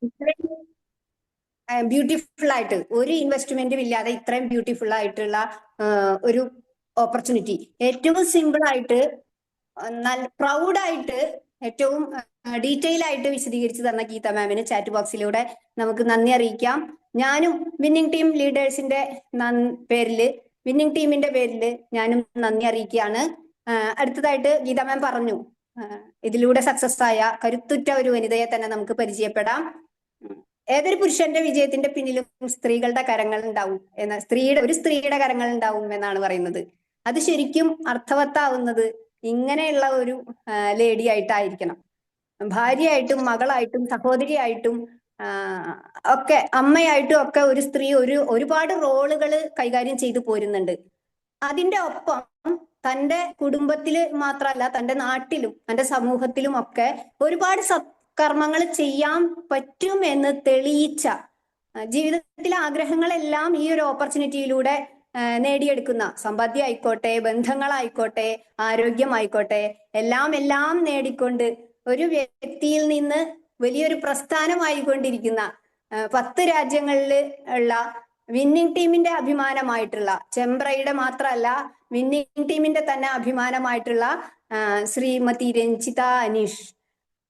ഇത്രയും ബ്യൂട്ടിഫുൾ ആയിട്ട് ഒരു ഇൻവെസ്റ്റ്മെന്റും ഇല്ലാതെ ഇത്രയും ബ്യൂട്ടിഫുൾ ആയിട്ടുള്ള ഒരു ഓപ്പർച്യൂണിറ്റി ഏറ്റവും സിമ്പിൾ ആയിട്ട് നല്ല പ്രൗഡായിട്ട് ഏറ്റവും ഡീറ്റെയിൽ ആയിട്ട് വിശദീകരിച്ച് തന്ന ഗീത മാമിന് ചാറ്റ് ബോക്സിലൂടെ നമുക്ക് നന്ദി അറിയിക്കാം. ഞാനും വിന്നിംഗ് ടീം ലീഡേഴ്സിന്റെ പേരില് വിന്നിംഗ് ടീമിന്റെ പേരിൽ ഞാനും നന്ദി അറിയിക്കുകയാണ്. അടുത്തതായിട്ട് ഗീത മാം പറഞ്ഞു, ഇതിലൂടെ സക്സസ് ആയ കരുത്തുറ്റ ഒരു വനിതയെ തന്നെ നമുക്ക് പരിചയപ്പെടാം. ഏതൊരു പുരുഷന്റെ വിജയത്തിന്റെ പിന്നിലും സ്ത്രീകളുടെ കരങ്ങൾ ഉണ്ടാവും ഒരു സ്ത്രീയുടെ കരങ്ങൾ ഉണ്ടാവും എന്നാണ് പറയുന്നത്. അത് ശരിക്കും അർത്ഥവത്താവുന്നത് ഇങ്ങനെയുള്ള ഒരു ലേഡി ആയിട്ടായിരിക്കണം. ഭാര്യയായിട്ടും മകളായിട്ടും സഹോദരിയായിട്ടും ഒക്കെ അമ്മയായിട്ടും ഒക്കെ ഒരു സ്ത്രീ ഒരുപാട് റോളുകൾ കൈകാര്യം ചെയ്തു പോരുന്നുണ്ട്. അതിന്റെ ഒപ്പം തന്റെ കുടുംബത്തില് മാത്രമല്ല തന്റെ നാട്ടിലും തന്റെ സമൂഹത്തിലും ഒക്കെ ഒരുപാട് സത്കർമ്മങ്ങൾ ചെയ്യാൻ പറ്റും എന്ന് തെളിയിച്ച, ജീവിതത്തിലെ ആഗ്രഹങ്ങളെല്ലാം ഈ ഒരു ഓപ്പർച്യൂണിറ്റിയിലൂടെ നേടിയെടുക്കുന്ന, സമ്പാദ്യം ആയിക്കോട്ടെ, ബന്ധങ്ങളായിക്കോട്ടെ, ആരോഗ്യമായിക്കോട്ടെ, എല്ലാം നേടിക്കൊണ്ട് ഒരു വ്യക്തിയിൽ നിന്ന് വലിയൊരു പ്രസ്ഥാനമായിക്കൊണ്ടിരിക്കുന്ന 10 രാജ്യങ്ങളിൽ ഉള്ള വിന്നിംഗ് ടീമിന്റെ അഭിമാനമായിട്ടുള്ള, ചെമ്പ്രയുടെ മാത്രമല്ല വിന്നിംഗ് ടീമിന്റെ തന്നെ അഭിമാനമായിട്ടുള്ള ശ്രീമതി രഞ്ജിത അനീഷ്,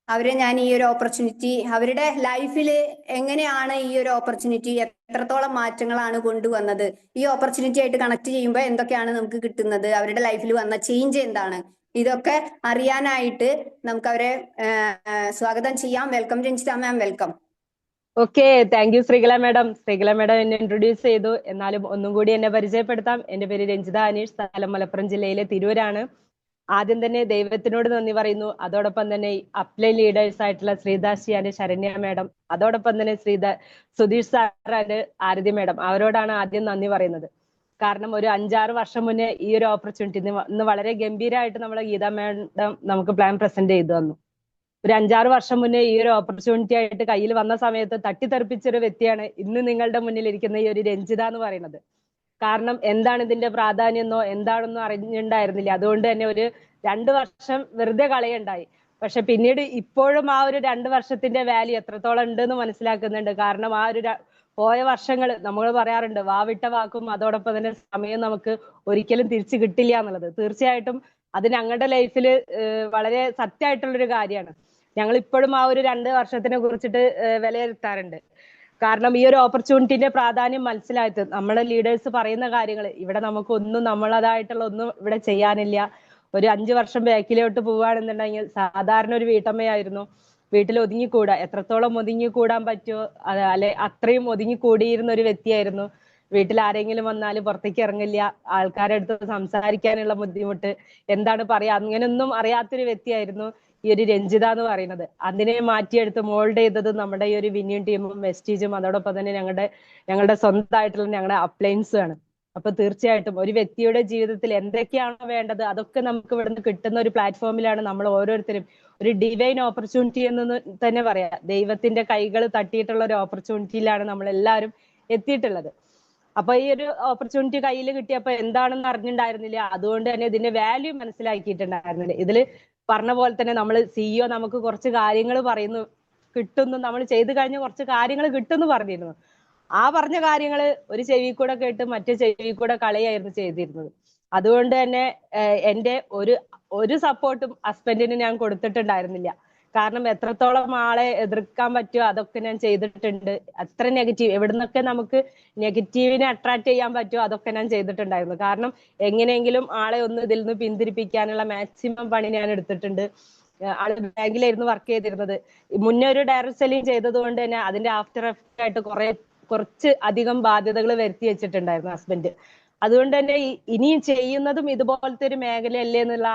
അവരെ ഞാൻ ഈ ഒരു ഓപ്പർച്യൂണിറ്റി, അവരുടെ ലൈഫിൽ എങ്ങനെയാണ് ഈ ഒരു ഓപ്പർച്യൂണിറ്റി എത്രത്തോളം മാറ്റങ്ങളാണ് കൊണ്ടുവന്നത്, ഈ ഓപ്പർച്യൂണിറ്റി ആയിട്ട് കണക്ട് ചെയ്യുമ്പോൾ എന്തൊക്കെയാണ് നമുക്ക് കിട്ടുന്നത്, അവരുടെ ലൈഫിൽ വന്ന ചേഞ്ച് എന്താണ്, ഇതൊക്കെ അറിയാനായിട്ട് നമുക്ക് അവരെ സ്വാഗതം ചെയ്യാം. വെൽക്കം രഞ്ജിത മാം, welcome. Okay, thank U Sreekala madam. Sreekala madam എന്നെ ഇൻട്രൊഡ്യൂസ് ചെയ്തു. എന്നാലും ഒന്നും കൂടി എന്നെ പരിചയപ്പെടുത്താം. എന്റെ പേര് രഞ്ജിത അനീഷ്, സ്ഥലം മലപ്പുറം ജില്ലയിലെ തിരൂരാണ്. ആദ്യം തന്നെ ദൈവത്തിനോട് നന്ദി പറയുന്നു. അതോടൊപ്പം തന്നെ അപ്ലൈൻ ലീഡേഴ്സ് ആയിട്ടുള്ള ശ്രീദാശി ആൻഡ് ശരണ്യ മാഡം, അതോടൊപ്പം തന്നെ Sudheesh sir and Aarathi madam, അവരോടാണ് ആദ്യം നന്ദി പറയുന്നത്. കാരണം ഒരു 5-6 വർഷം മുന്നേ ഈ ഒരു ഓപ്പർച്യൂണിറ്റി ഇന്ന് വളരെ ഗംഭീരമായിട്ട് നമ്മളെ ഗീത മാഡം നമുക്ക് പ്ലാൻ പ്രസന്റ് ചെയ്തു തന്നു. ഒരു 5-6 വർഷം മുന്നേ ഈ ഒരു ഓപ്പർച്യൂണിറ്റി ആയിട്ട് കയ്യിൽ വന്ന സമയത്ത് തട്ടിത്തെറിപ്പിച്ചൊരു വ്യക്തിയാണ് ഇന്ന് നിങ്ങളുടെ മുന്നിൽ ഇരിക്കുന്ന ഈ ഒരു രഞ്ജിത എന്ന് പറയുന്നത്. കാരണം എന്താണ് ഇതിന്റെ പ്രാധാന്യമോ എന്താണെന്നോ അറിഞ്ഞിട്ടുണ്ടായിരുന്നില്ല. അതുകൊണ്ട് തന്നെ ഒരു 2 വർഷം വെറുതെ കളയുണ്ടായി. പക്ഷെ പിന്നീട് ഇപ്പോഴും ആ ഒരു 2 വർഷത്തിന്റെ വാല്യൂ എത്രത്തോളം ഉണ്ടെന്ന് മനസ്സിലാക്കുന്നുണ്ട്. കാരണം ആ ഒരു പോയ വർഷങ്ങൾ നമ്മൾ പറയാറുണ്ട്, വാവിട്ട വാക്കും അതോടൊപ്പം തന്നെ സമയം നമുക്ക് ഒരിക്കലും തിരിച്ചു കിട്ടില്ല എന്നുള്ളത്. തീർച്ചയായിട്ടും അത് ഞങ്ങളുടെ ലൈഫിൽ വളരെ സത്യമായിട്ടുള്ളൊരു കാര്യമാണ്. ഞങ്ങൾ ഇപ്പോഴും ആ ഒരു 2 വർഷത്തിനെ കുറിച്ചിട്ട് വിലയിരുത്താറുണ്ട്. കാരണം ഈ ഒരു ഓപ്പർച്യൂണിറ്റിന്റെ പ്രാധാന്യം മനസ്സിലായിട്ട് നമ്മളെ ലീഡേഴ്സ് പറയുന്ന കാര്യങ്ങൾ ഇവിടെ നമുക്കൊന്നും നമ്മളതായിട്ടുള്ള ഒന്നും ഇവിടെ ചെയ്യാനില്ല. ഒരു 5 വർഷം ബാക്കിലോട്ട് പോവുകയാണെന്നുണ്ടെങ്കിൽ സാധാരണ ഒരു വീട്ടമ്മയായിരുന്നു. വീട്ടിൽ ഒതുങ്ങിക്കൂടാ, എത്രത്തോളം ഒതുങ്ങിക്കൂടാൻ പറ്റുമോ അല്ലെ അത്രയും ഒതുങ്ങിക്കൂടിയിരുന്ന ഒരു വ്യക്തിയായിരുന്നു. വീട്ടിൽ ആരെങ്കിലും വന്നാൽ പുറത്തേക്ക് ഇറങ്ങില്ല, ആൾക്കാരുടെ അടുത്ത് സംസാരിക്കാനുള്ള ബുദ്ധിമുട്ട്, എന്താണ് പറയാ, അങ്ങനെയൊന്നും അറിയാത്തൊരു വ്യക്തിയായിരുന്നു ഈ ഒരു രഞ്ജിത എന്ന് പറയുന്നത്. അതിനെ മാറ്റിയെടുത്ത് മോൾഡ് ചെയ്തത് നമ്മുടെ ഈ ഒരു വിന്നിംഗ് ടീമും വെസ്റ്റീജും അതോടൊപ്പം തന്നെ ഞങ്ങളുടെ സ്വന്തമായിട്ടുള്ള ഞങ്ങളുടെ അപ്ലയൻസും ആണ്. അപ്പൊ തീർച്ചയായിട്ടും ഒരു വ്യക്തിയുടെ ജീവിതത്തിൽ എന്തൊക്കെയാണോ വേണ്ടത് അതൊക്കെ നമുക്ക് ഇവിടുന്ന് കിട്ടുന്ന ഒരു പ്ലാറ്റ്ഫോമിലാണ് നമ്മൾ ഓരോരുത്തരും. ഒരു ഡിവൈൻ ഓപ്പർച്യൂണിറ്റി എന്ന് തന്നെ പറയാം. ദൈവത്തിന്റെ കൈകൾ തട്ടിയിട്ടുള്ള ഒരു ഓപ്പർച്യൂണിറ്റിയിലാണ് നമ്മൾ എല്ലാവരും എത്തിയിട്ടുള്ളത്. അപ്പൊ ഈ ഒരു ഓപ്പർച്യൂണിറ്റി കയ്യിൽ കിട്ടിയപ്പോ എന്താണെന്ന് അറിഞ്ഞിട്ടുണ്ടായിരുന്നില്ല. അതുകൊണ്ട് തന്നെ ഇതിന്റെ വാല്യൂ മനസ്സിലാക്കിയിട്ടുണ്ടായിരുന്നില്ല. ഇതില് പറഞ്ഞ പോലെ തന്നെ നമ്മൾ സിഇഒ നമുക്ക് കുറച്ച് കാര്യങ്ങൾ പറയുന്നു, കിട്ടുന്നു, നമ്മൾ ചെയ്തു കഴിഞ്ഞ കുറച്ച് കാര്യങ്ങൾ കിട്ടുന്നു പറഞ്ഞിരുന്നു. ആ പറഞ്ഞ കാര്യങ്ങൾ ഒരു ചെവി കൂടെ കേട്ട് മറ്റേ ചെവി കൂടെ കളയായിരുന്നു ചെയ്തിരുന്നത്. അതുകൊണ്ട് തന്നെ എന്റെ ഒരു സപ്പോർട്ടും ഹസ്ബൻഡിന് ഞാൻ കൊടുത്തിട്ടുണ്ടായിരുന്നില്ല. കാരണം എത്രത്തോളം ആളെ എതിർക്കാൻ പറ്റുമോ അതൊക്കെ ഞാൻ ചെയ്തിട്ടുണ്ട്. അത്ര നെഗറ്റീവ് എവിടുന്നൊക്കെ നമുക്ക് നെഗറ്റീവിനെ അട്രാക്ട് ചെയ്യാൻ പറ്റുമോ അതൊക്കെ ഞാൻ ചെയ്തിട്ടുണ്ടായിരുന്നു. കാരണം എങ്ങനെയെങ്കിലും ആളെ ഒന്ന് ഇതിൽ നിന്ന് പിന്തിരിപ്പിക്കാനുള്ള മാക്സിമം പണി ഞാൻ എടുത്തിട്ടുണ്ട്. ആള് ബാങ്കിലായിരുന്നു വർക്ക് ചെയ്തിരുന്നത്. മുന്നേ ഒരു ഡയറക്ട് സെല്ലിങ് ചെയ്തത് കൊണ്ട് തന്നെ അതിന്റെ ആഫ്റ്റർ എഫക്റ്റ് ആയിട്ട് കുറച്ച് അധികം ബാധ്യതകൾ വരുത്തി വെച്ചിട്ടുണ്ടായിരുന്നു ഹസ്ബൻഡ്. അതുകൊണ്ട് തന്നെ ഇനിയും ചെയ്യുന്നതും ഇതുപോലത്തെ ഒരു മേഖലയല്ലേ എന്നുള്ള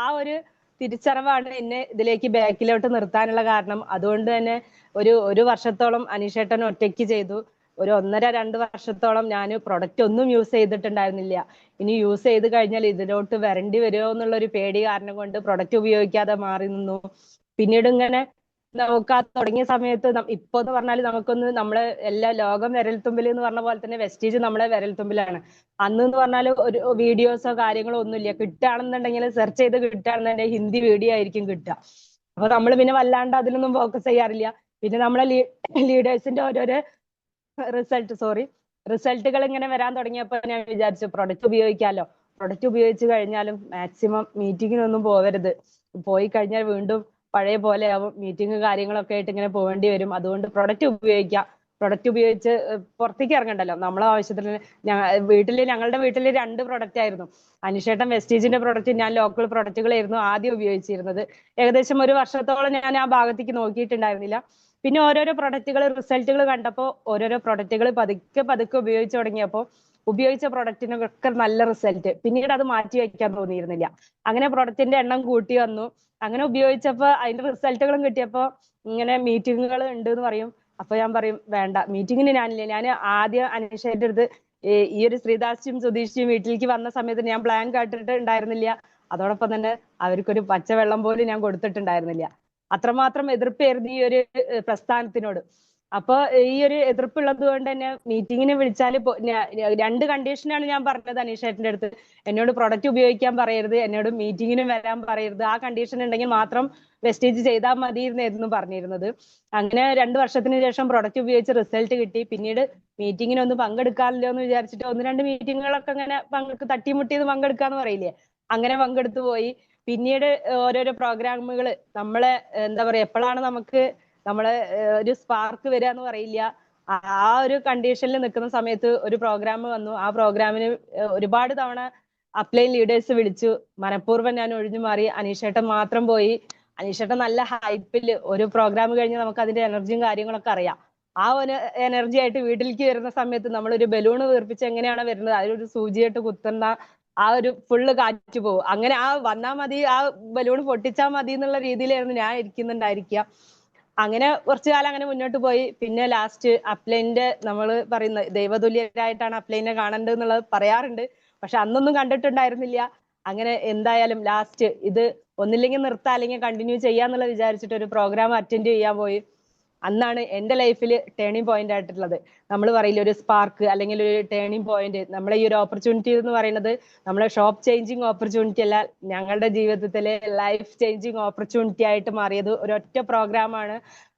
ആ ഒരു തിരിച്ചറിവാണ് എന്നെ ഇതിലേക്ക് ബാക്കിലോട്ട് നിർത്താനുള്ള കാരണം. അതുകൊണ്ട് തന്നെ ഒരു വർഷത്തോളം അനീഷേട്ടൻ ഒറ്റയ്ക്ക് ചെയ്തു. ഒരു 1.5-2 വർഷത്തോളം ഞാൻ പ്രൊഡക്റ്റ് ഒന്നും യൂസ് ചെയ്തിട്ടുണ്ടായിരുന്നില്ല. ഇനി യൂസ് ചെയ്ത് കഴിഞ്ഞാൽ ഇതിലോട്ട് വരേണ്ടി വരുമോ എന്നുള്ള ഒരു പേടി കാരണം കൊണ്ട് പ്രൊഡക്റ്റ് ഉപയോഗിക്കാതെ മാറി നിന്നു. പിന്നീട് ഇങ്ങനെ നോക്കാൻ തുടങ്ങിയ സമയത്ത് ഇപ്പൊ എന്ന് പറഞ്ഞാൽ നമുക്കൊന്ന് നമ്മളെ എല്ലാ ലോകം വിരൽത്തുമ്പിൽ എന്ന് പറഞ്ഞ പോലെ തന്നെ വെസ്റ്റീജ് നമ്മളെ വിരൽത്തുമ്പിലാണ്. അന്ന് എന്ന് പറഞ്ഞാൽ ഒരു വീഡിയോസോ കാര്യങ്ങളോ ഒന്നുമില്ല. കിട്ടുകയാണെന്നുണ്ടെങ്കിൽ സെർച്ച് ചെയ്ത് കിട്ടുകയാണെന്നുണ്ടെങ്കിൽ ഹിന്ദി വീഡിയോ ആയിരിക്കും കിട്ടുക. അപ്പൊ നമ്മൾ പിന്നെ വല്ലാണ്ട് അതിലൊന്നും ഫോക്കസ് ചെയ്യാറില്ല. പിന്നെ നമ്മളെ ലീഡേഴ്സിന്റെ ഓരോരോ റിസൾട്ടുകൾ ഇങ്ങനെ വരാൻ തുടങ്ങിയപ്പോൾ ഞാൻ വിചാരിച്ചു പ്രൊഡക്റ്റ് ഉപയോഗിക്കാമല്ലോ. പ്രൊഡക്റ്റ് ഉപയോഗിച്ച് കഴിഞ്ഞാലും മാക്സിമം മീറ്റിങ്ങിനൊന്നും പോകരുത്. പോയി കഴിഞ്ഞാൽ വീണ്ടും പഴയ പോലെ ആവും. മീറ്റിംഗ് കാര്യങ്ങളൊക്കെ ആയിട്ട് ഇങ്ങനെ പോകേണ്ടി വരും. അതുകൊണ്ട് പ്രൊഡക്റ്റ് ഉപയോഗിക്കാം. പ്രൊഡക്റ്റ് ഉപയോഗിച്ച് പുറത്തേക്ക് ഇറങ്ങണ്ടല്ലോ. നമ്മളെ ആവശ്യത്തിന് ഞങ്ങളുടെ വീട്ടിൽ 2 പ്രൊഡക്റ്റ് ആയിരുന്നു. അനിഷേട്ടൻ വെസ്റ്റീജിന്റെ പ്രൊഡക്റ്റ്, ഞാൻ ലോക്കൽ പ്രൊഡക്റ്റുകളായിരുന്നു ആദ്യം ഉപയോഗിച്ചിരുന്നത്. ഏകദേശം 1 വർഷത്തോളം ഞാൻ ആ ഭാഗത്തേക്ക് നോക്കിയിട്ടുണ്ടായിരുന്നില്ല. പിന്നെ ഓരോരോ പ്രൊഡക്റ്റുകൾ റിസൾട്ടുകൾ കണ്ടപ്പോൾ ഓരോരോ പ്രൊഡക്റ്റുകൾ പതുക്കെ പതുക്കെ ഉപയോഗിച്ച് തുടങ്ങിയപ്പോൾ ഉപയോഗിച്ച പ്രൊഡക്റ്റിനൊക്കെ നല്ല റിസൾട്ട്. പിന്നീട് അത് മാറ്റി വയ്ക്കാൻ തോന്നിയിരുന്നില്ല. അങ്ങനെ പ്രൊഡക്റ്റിന്റെ എണ്ണം കൂട്ടി വന്നു. അങ്ങനെ ഉപയോഗിച്ചപ്പോൾ അതിന്റെ റിസൾട്ടുകളും കിട്ടിയപ്പോൾ ഇങ്ങനെ മീറ്റിങ്ങുകൾ ഉണ്ട് എന്ന് പറയും. അപ്പൊ ഞാൻ പറയും വേണ്ട, മീറ്റിങ്ങിന് ഞാനില്ല. ഞാൻ ആദ്യം അനീഷയുടെ അടുത്ത് ഈ ഒരു ശ്രീദാസും സുധീഷും വീട്ടിലേക്ക് വന്ന സമയത്ത് ഞാൻ പ്ലാൻ കേട്ടിട്ട് ഉണ്ടായിരുന്നില്ല. അതോടൊപ്പം തന്നെ അവർക്കൊരു പച്ചവെള്ളം പോലും ഞാൻ കൊടുത്തിട്ടുണ്ടായിരുന്നില്ല. അത്രമാത്രം എതിർപ്പായിരുന്നു ഈ ഒരു പ്രസ്ഥാനത്തിനോട്. അപ്പൊ ഈ ഒരു എതിർപ്പുള്ളത് കൊണ്ട് തന്നെ മീറ്റിങ്ങിന് വിളിച്ചാൽ 2 കണ്ടീഷനാണ് ഞാൻ പറഞ്ഞത് അനീഷേട്ടന്റെ അടുത്ത്. എന്നോട് പ്രൊഡക്റ്റ് ഉപയോഗിക്കാൻ പറയരുത്, എന്നോട് മീറ്റിങ്ങിന് വരാൻ പറയരുത്. ആ കണ്ടീഷൻ ഉണ്ടെങ്കിൽ മാത്രം വെസ്റ്റേജ് ചെയ്താൽ മതി എന്നായിരുന്നു പറഞ്ഞിരുന്നത്. അങ്ങനെ 2 വർഷത്തിന് ശേഷം പ്രൊഡക്റ്റ് ഉപയോഗിച്ച് റിസൾട്ട് കിട്ടി. പിന്നീട് മീറ്റിങ്ങിനൊന്നും പങ്കെടുക്കാറില്ലോ എന്ന് വിചാരിച്ചിട്ട് 1-2 മീറ്റിങ്ങുകളൊക്കെ അങ്ങനെ തട്ടിമുട്ടിയത് പങ്കെടുക്കാന്ന് പറയില്ലേ, അങ്ങനെ പങ്കെടുത്തു പോയി. പിന്നീട് ഓരോരോ പ്രോഗ്രാമുകൾ നമ്മളെ എന്താ പറയാ, എപ്പോഴാണ് നമുക്ക് നമ്മളെ ഒരു സ്പാർക്ക് വരിക എന്ന് പറയില്ല. ആ ഒരു കണ്ടീഷനിൽ നിൽക്കുന്ന സമയത്ത് ഒരു പ്രോഗ്രാം വന്നു. ആ പ്രോഗ്രാമിന് ഒരുപാട് തവണ അപ്ലൈൻ ലീഡേഴ്സ് വിളിച്ചു. മനഃപൂർവ്വം ഞാൻ ഒഴിഞ്ഞു മാറി. അനീഷേട്ടൻ മാത്രം പോയി. അനീഷേട്ടൻ നല്ല ഹൈപ്പിൽ ഒരു പ്രോഗ്രാം കഴിഞ്ഞ് നമുക്ക് അതിന്റെ എനർജിയും കാര്യങ്ങളൊക്കെ അറിയാം. ആ ഒരു എനർജി ആയിട്ട് വീട്ടിലേക്ക് വരുന്ന സമയത്ത് നമ്മളൊരു ബലൂൺ വീർപ്പിച്ച് എങ്ങനെയാണ് വരുന്നത്, അതിലൊരു സൂചിയായിട്ട് കുത്തുന്ന ആ ഒരു ഫുള്ള് കാറ്റ് പോകും. അങ്ങനെ ആ വന്നാ മതി, ആ ബലൂൺ പൊട്ടിച്ചാൽ മതി എന്നുള്ള രീതിയിലായിരുന്നു ഞാൻ ഇരിക്കുന്നുണ്ടായിരിക്കുക. അങ്ങനെ കുറച്ചു കാലം അങ്ങനെ മുന്നോട്ട് പോയി. പിന്നെ ലാസ്റ്റ് അപ്ലൈന്റെ നമ്മൾ പറയുന്ന ദൈവതുല്യരായിട്ടാണ് അപ്ലൈനെ കാണേണ്ടത് എന്നുള്ളത് പറയാറുണ്ട്. പക്ഷെ അന്നൊന്നും കണ്ടിട്ടുണ്ടായിരുന്നില്ല. അങ്ങനെ എന്തായാലും ലാസ്റ്റ് ഇത് ഒന്നില്ലെങ്കിൽ നിർത്താം അല്ലെങ്കിൽ കണ്ടിന്യൂ ചെയ്യാന്നുള്ള വിചാരിച്ചിട്ട് ഒരു പ്രോഗ്രാം അറ്റൻഡ് ചെയ്യാൻ പോയി. അന്നാണ് എന്റെ ലൈഫിൽ ടേണിംഗ് പോയിന്റ് ആയിട്ടുള്ളത്. നമ്മൾ പറയില്ല ഒരു സ്പാർക്ക് അല്ലെങ്കിൽ ഒരു ടേണിംഗ് പോയിന്റ്. നമ്മളെ ഈ ഒരു ഓപ്പർച്യൂണിറ്റി എന്ന് പറയുന്നത് നമ്മളെ ഷോപ്പ് ചേഞ്ചിങ് ഓപ്പർച്യൂണിറ്റി അല്ല, ഞങ്ങളുടെ ജീവിതത്തിലെ ലൈഫ് ചേഞ്ചിങ് ഓപ്പർച്യൂണിറ്റി ആയിട്ട് മാറിയത് ഒരൊറ്റ പ്രോഗ്രാമാണ്.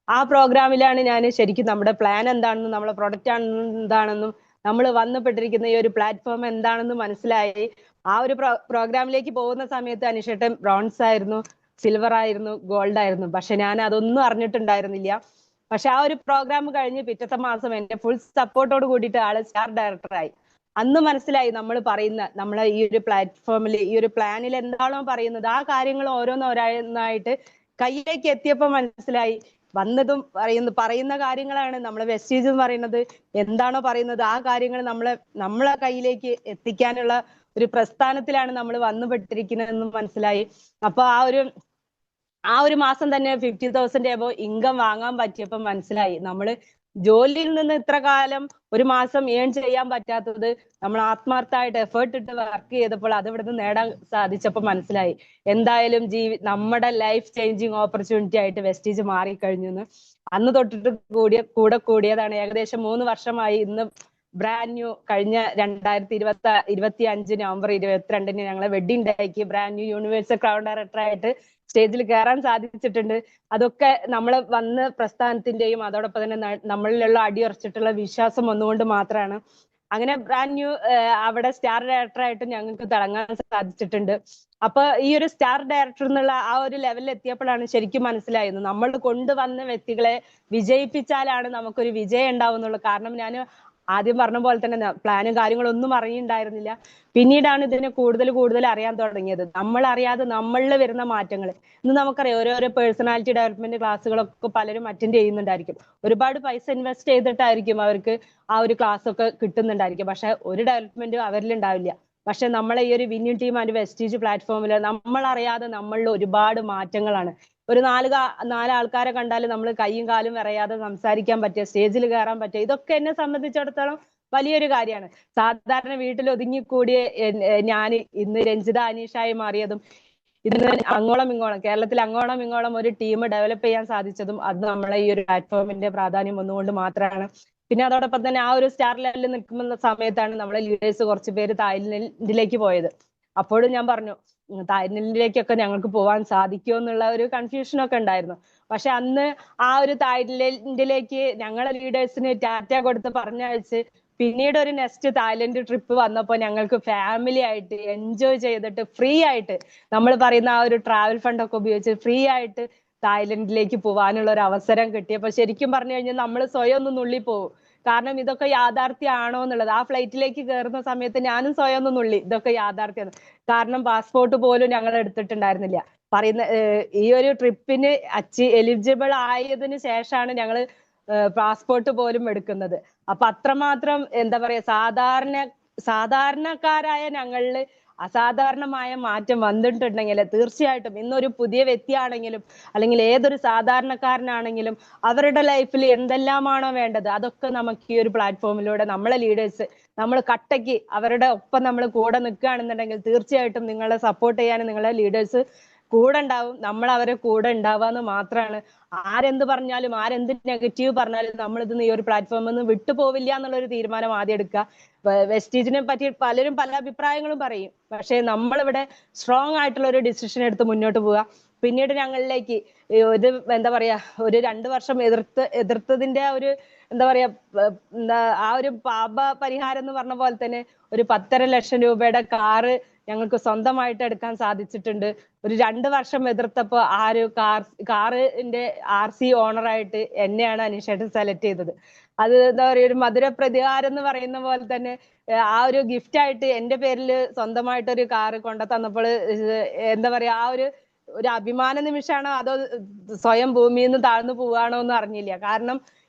ആ പ്രോഗ്രാമിലാണ് ഞാൻ ശരിക്കും നമ്മുടെ പ്ലാൻ എന്താണെന്നും നമ്മളെ പ്രൊഡക്റ്റ് എന്താണെന്നും നമ്മൾ വന്നുപെട്ടിരിക്കുന്ന ഈ ഒരു പ്ലാറ്റ്ഫോം എന്താണെന്ന് മനസ്സിലായി. ആ ഒരു പ്രോഗ്രാമിലേക്ക് പോകുന്ന സമയത്ത് അനിഷേട്ടൻ ബ്രോൺസ് ആയിരുന്നു, സിൽവർ ആയിരുന്നു, ഗോൾഡ് ആയിരുന്നു. പക്ഷെ ഞാൻ അതൊന്നും അറിഞ്ഞിട്ടുണ്ടായിരുന്നില്ല. പക്ഷെ ആ ഒരു പ്രോഗ്രാം കഴിഞ്ഞ് പിറ്റത്തെ മാസം എന്റെ ഫുൾ സപ്പോർട്ടോട് കൂടിയിട്ട് ആള് സ്റ്റാർ ഡയറക്ടറായി. അന്ന് മനസ്സിലായി നമ്മൾ പറയുന്ന നമ്മളെ ഈ ഒരു പ്ലാറ്റ്ഫോമിൽ ഈ ഒരു പ്ലാനിൽ എന്താണോ പറയുന്നത് ആ കാര്യങ്ങൾ ഓരോന്നായിട്ട് കയ്യിലേക്ക് എത്തിയപ്പോ മനസ്സിലായി വന്നതും പറയുന്ന കാര്യങ്ങളാണ് നമ്മളെ വെസ്റ്റീജ് എന്ന് പറയുന്നത്. എന്താണോ പറയുന്നത് ആ കാര്യങ്ങൾ നമ്മളെ കയ്യിലേക്ക് എത്തിക്കാനുള്ള ഒരു പ്രസ്ഥാനത്തിലാണ് നമ്മൾ വന്നുപെട്ടിരിക്കുന്നതെന്ന് മനസ്സിലായി. അപ്പൊ ആ ഒരു മാസം തന്നെ 50,000 എബോ ഇൻകം വാങ്ങാൻ പറ്റിയപ്പോ മനസ്സിലായി നമ്മള് ജോലിയിൽ നിന്ന് ഇത്ര കാലം ഒരു മാസം ഏൺ ചെയ്യാൻ പറ്റാത്തത് നമ്മൾ ആത്മാർത്ഥമായിട്ട് എഫേർട്ട് ഇട്ട് വർക്ക് ചെയ്തപ്പോൾ അത് ഇവിടുന്ന് നേടാൻ സാധിച്ചപ്പോൾ മനസ്സിലായി എന്തായാലും നമ്മുടെ ലൈഫ് ചേഞ്ചിങ് ഓപ്പർച്യൂണിറ്റി ആയിട്ട് വെസ്റ്റീജ് മാറിക്കഴിഞ്ഞു എന്ന്. അന്ന് തൊട്ടിട്ട് കൂടിയതാണ്. ഏകദേശം 3 വർഷമായി. ഇന്ന് ബ്രാൻഡ് ന്യൂ കഴിഞ്ഞ 2025 നവംബർ 22 ഞങ്ങളെ വെഡിങ് ഡേക്ക് brand new universal crown director ആയിട്ട് സ്റ്റേജിൽ കയറാൻ സാധിച്ചിട്ടുണ്ട്. അതൊക്കെ നമ്മൾ വന്ന പ്രസ്ഥാനത്തിന്റെയും അതോടൊപ്പം തന്നെ നമ്മളിലുള്ള അടിയുറച്ചിട്ടുള്ള വിശ്വാസം ഒന്നുകൊണ്ട് മാത്രമാണ്. അങ്ങനെ ബ്രാൻഡ് ന്യൂ അവിടെ സ്റ്റാർ ഡയറക്ടർ ആയിട്ട് ഞങ്ങൾക്ക് തിളങ്ങാൻ സാധിച്ചിട്ടുണ്ട്. അപ്പൊ ഈ ഒരു സ്റ്റാർ ഡയറക്ടർ എന്നുള്ള ആ ഒരു ലെവലിൽ എത്തിയപ്പോഴാണ് ശരിക്കും മനസ്സിലായത് നമ്മൾ കൊണ്ടുവന്ന വ്യക്തികളെ വിജയിപ്പിച്ചാലാണ് നമുക്കൊരു വിജയം ഉണ്ടാവുന്നുള്ളൂ. കാരണം ഞാൻ ആദ്യം പറഞ്ഞ പോലെ തന്നെ പ്ലാനും കാര്യങ്ങളും ഒന്നും അറിയുന്നുണ്ടായിരുന്നില്ല. പിന്നീടാണ് ഇതിനെ കൂടുതൽ അറിയാൻ തുടങ്ങിയത്. നമ്മൾ അറിയാതെ നമ്മളിൽ വരുന്ന മാറ്റങ്ങൾ. ഇന്ന് നമുക്കറിയാം ഓരോരോ പേഴ്സണാലിറ്റി ഡെവലപ്മെന്റ് ക്ലാസ്സുകളൊക്കെ പലരും അറ്റൻഡ് ചെയ്യുന്നുണ്ടായിരിക്കും. ഒരുപാട് പൈസ ഇൻവെസ്റ്റ് ചെയ്തിട്ടായിരിക്കും അവർക്ക് ആ ഒരു ക്ലാസ് ഒക്കെ കിട്ടുന്നുണ്ടായിരിക്കും. പക്ഷെ ഒരു ഡെവലപ്മെന്റും അവരിൽ ഉണ്ടാവില്ല. പക്ഷെ നമ്മളെ ഈ ഒരു വിന്നിംഗ് ടീം ആൻഡ് വെസ്റ്റീജ് പ്ലാറ്റ്ഫോമിൽ നമ്മളറിയാതെ നമ്മളിൽ ഒരുപാട് മാറ്റങ്ങളാണ്. ഒരു നാല് ആൾക്കാരെ കണ്ടാൽ നമ്മൾ കൈയും കാലും വിറയാതെ സംസാരിക്കാൻ പറ്റുക, സ്റ്റേജിൽ കയറാൻ പറ്റുക, ഇതൊക്കെ എന്നെ സംബന്ധിച്ചിടത്തോളം വലിയൊരു കാര്യമാണ്. സാധാരണ വീട്ടിൽ ഒതുങ്ങിക്കൂടിയ ഞാൻ ഇന്ന് രഞ്ജിത അനീഷായി മാറിയതും ഇതിന് അങ്ങോളം ഇങ്ങോളം കേരളത്തിൽ അങ്ങോളം ഇങ്ങോളം ഒരു ടീം ഡെവലപ്പ് ചെയ്യാൻ സാധിച്ചതും അത് നമ്മളെ ഈ ഒരു പ്ലാറ്റ്ഫോമിന്റെ പ്രാധാന്യം ഒന്നുകൊണ്ട് മാത്രമാണ്. പിന്നെ അതോടൊപ്പം തന്നെ ആ ഒരു സ്റ്റാർ ലെവലിൽ നിൽക്കുന്ന സമയത്താണ് നമ്മളെ ലീഡേഴ്സ് കുറച്ച് പേര് തായ്ലൻഡിലേക്ക് പോയത്. അപ്പോഴും ഞാൻ പറഞ്ഞു തായ്ലൻഡിലേക്കൊക്കെ ഞങ്ങൾക്ക് പോകാൻ സാധിക്കുമോ എന്നുള്ള ഒരു കൺഫ്യൂഷനൊക്കെ ഉണ്ടായിരുന്നു. പക്ഷെ അന്ന് ആ ഒരു തായ്ലൻഡിലേക്ക് ഞങ്ങളെ ലീഡേഴ്സിന് ടാറ്റ കൊടുത്ത് പറഞ്ഞയച്ച് പിന്നീട് ഒരു നെക്സ്റ്റ് തായ്ലൻഡ് ട്രിപ്പ് വന്നപ്പോൾ ഞങ്ങൾക്ക് ഫാമിലി ആയിട്ട് എൻജോയ് ചെയ്തിട്ട് ഫ്രീ ആയിട്ട് നമ്മൾ പറയുന്ന ആ ഒരു ട്രാവൽ ഫണ്ട് ഒക്കെ ഉപയോഗിച്ച് ഫ്രീ ആയിട്ട് തായ്ലൻഡിലേക്ക് പോകാനുള്ള ഒരു അവസരം കിട്ടിയപ്പോൾ ശരിക്കും പറഞ്ഞു കഴിഞ്ഞാൽ നമ്മൾ സ്വയം ഒന്ന് നുള്ളി പോകും. കാരണം ഇതൊക്കെ യാഥാർത്ഥ്യമാണോ എന്നുള്ളത്. ആ ഫ്ലൈറ്റിലേക്ക് കയറുന്ന സമയത്ത് ഞാനും സ്വയം ഒന്ന് നുള്ളി, ഇതൊക്കെ യാഥാർത്ഥ്യമാണ്. കാരണം പാസ്പോർട്ട് പോലും ഞങ്ങൾ എടുത്തിട്ടുണ്ടായിരുന്നില്ല. പറയുന്ന ഈ ഒരു ട്രിപ്പിന് എലിജിബിൾ ആയതിനു ശേഷമാണ് ഞങ്ങൾ പാസ്പോർട്ട് പോലും എടുക്കുന്നത്. അപ്പൊ അത്രമാത്രം എന്താ പറയാ, സാധാരണക്കാരായ ഞങ്ങളില് അസാധാരണമായ മാറ്റം വന്നിട്ടുണ്ടെങ്കിൽ തീർച്ചയായിട്ടും ഇന്നൊരു പുതിയ വ്യക്തിയാണെങ്കിലും അല്ലെങ്കിൽ ഏതൊരു സാധാരണക്കാരനാണെങ്കിലും അവരുടെ ലൈഫിൽ എന്തെല്ലാമാണോ വേണ്ടത് അതൊക്കെ നമുക്ക് ഈ ഒരു പ്ലാറ്റ്ഫോമിലൂടെ നമ്മളെ ലീഡേഴ്സ് നമ്മൾ കട്ടയ്ക്ക് അവരുടെ ഒപ്പം നമ്മൾ കൂടെ നിൽക്കുകയാണെന്നുണ്ടെങ്കിൽ തീർച്ചയായിട്ടും നിങ്ങളെ സപ്പോർട്ട് ചെയ്യാനും നിങ്ങളെ ലീഡേഴ്സ് കൂടെ ഉണ്ടാവും. നമ്മൾ അവരെ കൂടെ ഉണ്ടാവാന്ന് മാത്രമാണ്. ആരെന്ത് പറഞ്ഞാലും ആരെന്ത് നെഗറ്റീവ് പറഞ്ഞാലും നമ്മളിത് ഈ ഒരു പ്ലാറ്റ്ഫോമിൽ നിന്ന് വിട്ടുപോവില്ല എന്നുള്ളൊരു തീരുമാനം ആദ്യം എടുക്കുക. വെസ്റ്റീജിനെ പറ്റി പലരും പല അഭിപ്രായങ്ങളും പറയും, പക്ഷെ നമ്മളിവിടെ സ്ട്രോങ് ആയിട്ടുള്ള ഒരു ഡിസിഷൻ എടുത്ത് മുന്നോട്ട് പോവുക. പിന്നീട് ഞങ്ങളിലേക്ക് ഒരു എന്താ പറയാ, ഒരു 2 വർഷം എതിർത്തതിന്റെ ആ ഒരു എന്താ പറയാ, ആ ഒരു പാപ പരിഹാരം എന്ന് പറഞ്ഞ പോലെ തന്നെ ഒരു 10.5 ലക്ഷം രൂപയുടെ കാറ് ഞങ്ങൾക്ക് സ്വന്തമായിട്ട് എടുക്കാൻ സാധിച്ചിട്ടുണ്ട്. ഒരു 2 വർഷം എതിർത്തപ്പോ ആ ഒരു കാറിന്റെ RC ഓണറായിട്ട് എന്നെയാണ് അനീഷേട്ടൻ സെലക്ട് ചെയ്തത്. അത് എന്താ പറയാ, ഒരു മധുര പ്രതികാരം എന്ന് പറയുന്ന പോലെ തന്നെ ആ ഒരു ഗിഫ്റ്റ് ആയിട്ട് എന്റെ പേരിൽ സ്വന്തമായിട്ട് ഒരു കാറ് കൊണ്ടു തന്നപ്പോൾ എന്താ പറയാ, ആ ഒരു അഭിമാന നിമിഷമാണോ അതോ സ്വയം ഭൂമിയിൽ നിന്ന് താഴ്ന്നു പോവാണോ എന്ന് അറിഞ്ഞില്ല. കാരണം